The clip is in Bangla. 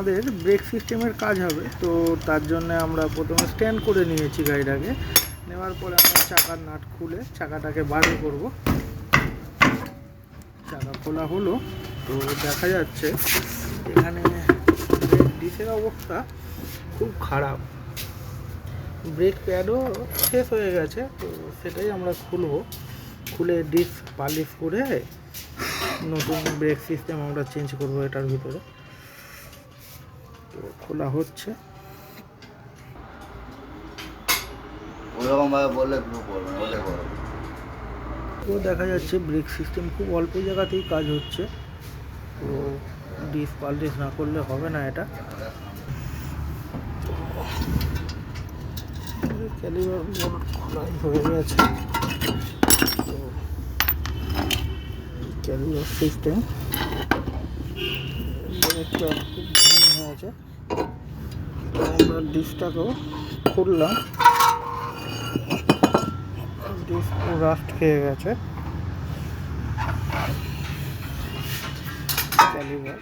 আমাদের ব্রেক সিস্টেমের কাজ হবে, তো তার জন্য আমরা প্রথমে স্ট্যান্ড করে নিয়েছি গাড়িটাকে। নেওয়ার পরে আমরা চাকার নাট খুলে চাকাটাকে বাড়ি করব। চাকা খোলা হলো, তো দেখা যাচ্ছে এখানে ব্রেক ডিসের অবস্থা খুব খারাপ, ব্রেক প্যাডও শেষ হয়ে গেছে। তো সেটাই আমরা খুলে ডিস পালিশ করে নতুন ব্রেক সিস্টেম আমরা চেঞ্জ করব এটার ভিতরে। তো খোলা হচ্ছে। তো দেখা যাচ্ছে ব্রেক সিস্টেম খুব অল্প জায়গাতেই কাজ হচ্ছে, তো ডিস পালিশ না করলে হবে না। এটা ক্যালিবার বোর্ড খোলাই হয়ে গেছে, তো ক্যালিবার সিস্টেম ব্রেকটা খুব ভালো হয়ে আছে। আমরা ডিসটাকেও খুললাম, ডিস রাস্ট খেয়ে গেছে। ক্যালিবার